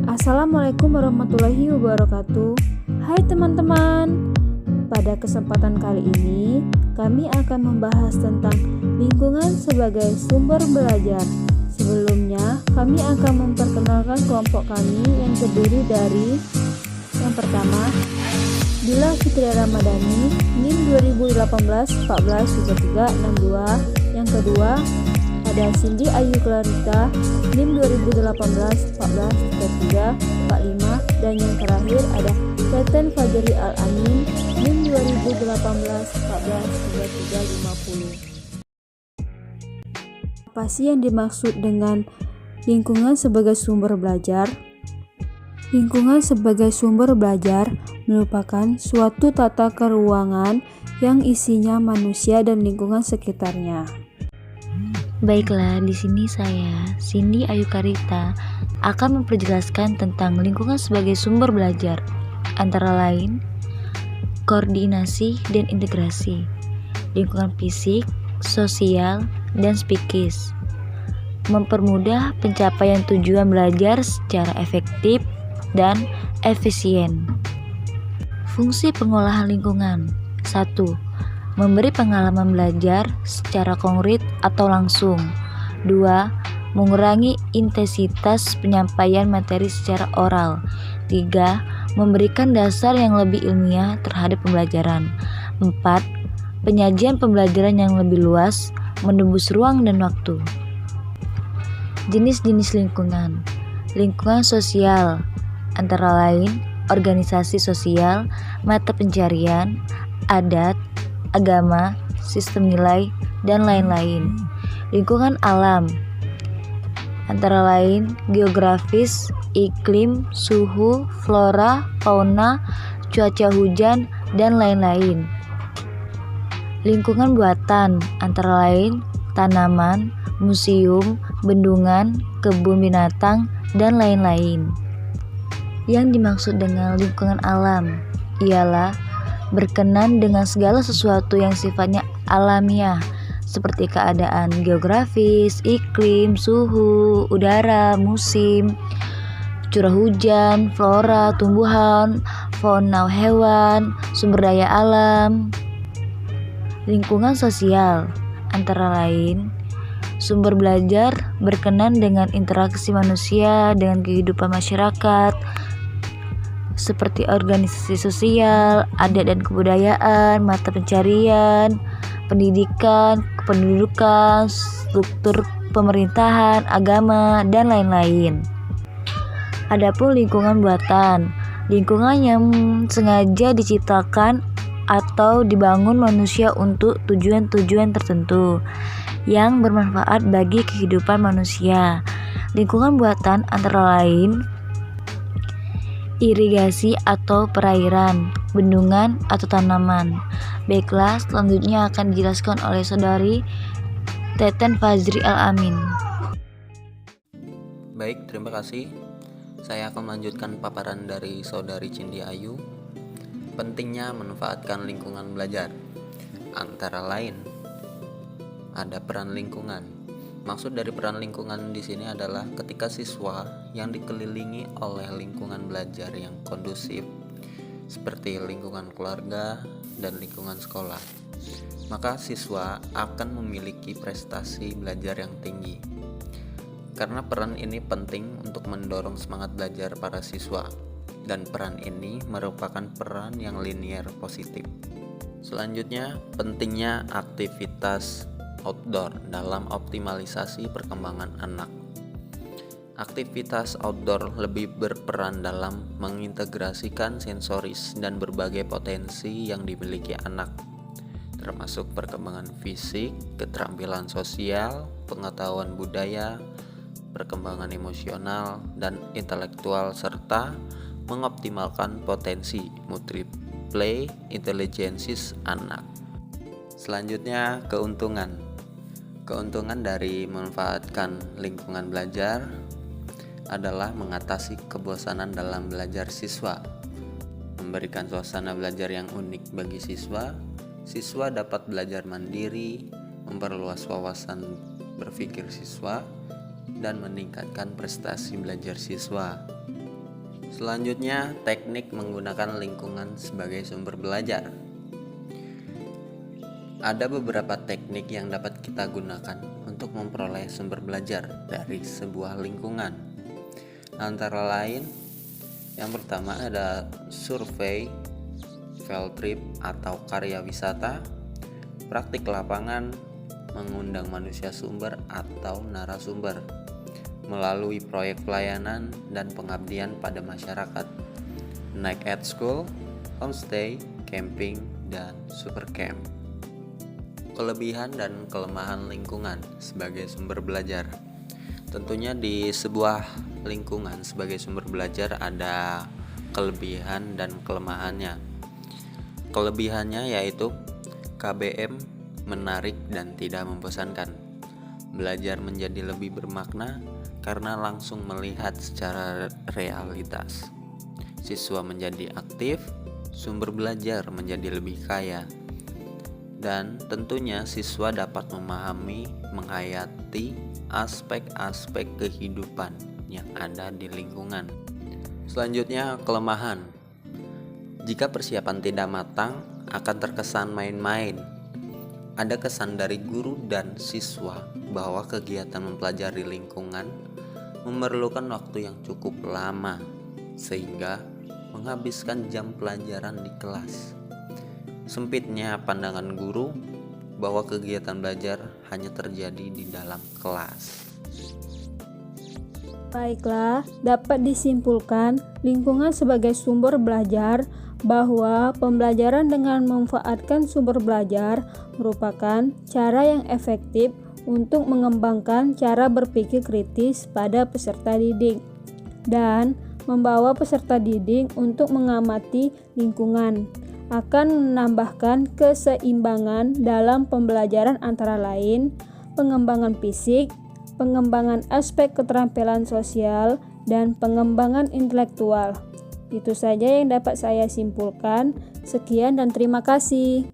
Assalamualaikum warahmatullahi wabarakatuh. Hai teman-teman, pada kesempatan kali ini kami akan membahas tentang lingkungan sebagai sumber belajar. Sebelumnya, kami akan memperkenalkan kelompok kami yang terdiri dari yang pertama, Dila Fitri Ramadhani, NIM 2018-14-3362. Yang kedua, ada Cindy Ayu Clarita, NIM 2018-14-3345. Dan yang terakhir ada Teten Fajri Al-Amin, NIM 2018-14-3350. Apa sih yang dimaksud dengan lingkungan sebagai sumber belajar? Lingkungan sebagai sumber belajar merupakan suatu tata keruangan yang isinya manusia dan lingkungan sekitarnya. Baiklah, di sini saya, Cindy Ayu Clarita, akan memperjelaskan tentang lingkungan sebagai sumber belajar, antara lain koordinasi dan integrasi, lingkungan fisik, sosial, dan psikis, mempermudah pencapaian tujuan belajar secara efektif dan efisien. Fungsi pengolahan lingkungan: 1. Memberi pengalaman belajar secara konkret atau langsung. 2. Mengurangi intensitas penyampaian materi secara oral. 3. Memberikan dasar yang lebih ilmiah terhadap pembelajaran. 4. Penyajian pembelajaran yang lebih luas, menembus ruang dan waktu. Jenis-jenis lingkungan. Lingkungan sosial, antara lain organisasi sosial, mata pencarian, adat, agama, sistem nilai, dan lain-lain. Lingkungan alam, antara lain geografis, iklim, suhu, flora, fauna, cuaca hujan, dan lain-lain. Lingkungan buatan, antara lain tanaman, museum, bendungan, kebun binatang, dan lain-lain. Yang dimaksud dengan lingkungan alam ialah berkenan dengan segala sesuatu yang sifatnya alamiah, seperti keadaan geografis, iklim, suhu, udara, musim, curah hujan, flora, tumbuhan, fauna hewan, sumber daya alam. Lingkungan sosial, antara lain sumber belajar berkenan dengan interaksi manusia dengan kehidupan masyarakat, seperti organisasi sosial, adat dan kebudayaan, mata pencarian, pendidikan, kependudukan, struktur pemerintahan, agama, dan lain-lain. Adapun lingkungan buatan, lingkungan yang sengaja diciptakan atau dibangun manusia untuk tujuan-tujuan tertentu yang bermanfaat bagi kehidupan manusia. Lingkungan buatan antara lain irigasi atau perairan, bendungan atau tanaman. Baiklah, selanjutnya akan dijelaskan oleh saudari Teten Fajri Al-Amin. Baik, terima kasih. Saya akan melanjutkan paparan dari saudari Cindy Ayu. Pentingnya memanfaatkan lingkungan belajar. Antara lain, ada peran lingkungan. Maksud dari peran lingkungan di sini adalah ketika siswa yang dikelilingi oleh lingkungan belajar yang kondusif, seperti lingkungan keluarga dan lingkungan sekolah, maka siswa akan memiliki prestasi belajar yang tinggi. Karena peran ini penting untuk mendorong semangat belajar para siswa, dan peran ini merupakan peran yang linier positif. Selanjutnya, pentingnya aktivitas outdoor dalam optimalisasi perkembangan anak. Aktivitas outdoor lebih berperan dalam mengintegrasikan sensoris dan berbagai potensi yang dimiliki anak, termasuk perkembangan fisik, keterampilan sosial, pengetahuan budaya, perkembangan emosional dan intelektual, serta mengoptimalkan potensi multiple intelligences anak. Selanjutnya, keuntungan. Keuntungan dari memanfaatkan lingkungan belajar adalah mengatasi kebosanan dalam belajar siswa, memberikan suasana belajar yang unik bagi siswa. Siswa dapat belajar mandiri, memperluas wawasan berpikir siswa, dan meningkatkan prestasi belajar siswa. Selanjutnya, teknik menggunakan lingkungan sebagai sumber belajar. Ada beberapa teknik yang dapat kita gunakan untuk memperoleh sumber belajar dari sebuah lingkungan. Antara lain, yang pertama ada survei, field trip atau karya wisata, praktik lapangan, mengundang manusia sumber atau narasumber, melalui proyek pelayanan dan pengabdian pada masyarakat, night at school, homestay, camping, dan super camp. Kelebihan dan kelemahan lingkungan sebagai sumber belajar. Tentunya di sebuah lingkungan sebagai sumber belajar ada kelebihan dan kelemahannya. Kelebihannya yaitu KBM menarik dan tidak membosankan. Belajar menjadi lebih bermakna karena langsung melihat secara realitas. Siswa menjadi aktif, sumber belajar menjadi lebih kaya. Dan tentunya siswa dapat memahami, menghayati aspek-aspek kehidupan yang ada di lingkungan. Selanjutnya, kelemahan. Jika persiapan tidak matang, akan terkesan main-main. Ada kesan dari guru dan siswa bahwa kegiatan mempelajari lingkungan memerlukan waktu yang cukup lama, sehingga menghabiskan jam pelajaran di kelas. Sempitnya pandangan guru bahwa kegiatan belajar hanya terjadi di dalam kelas. Baiklah, dapat disimpulkan lingkungan sebagai sumber belajar bahwa pembelajaran dengan memanfaatkan sumber belajar merupakan cara yang efektif untuk mengembangkan cara berpikir kritis pada peserta didik dan membawa peserta didik untuk mengamati lingkungan. Akan menambahkan keseimbangan dalam pembelajaran antara lain pengembangan fisik, pengembangan aspek keterampilan sosial, dan pengembangan intelektual. Itu saja yang dapat saya simpulkan. Sekian dan terima kasih.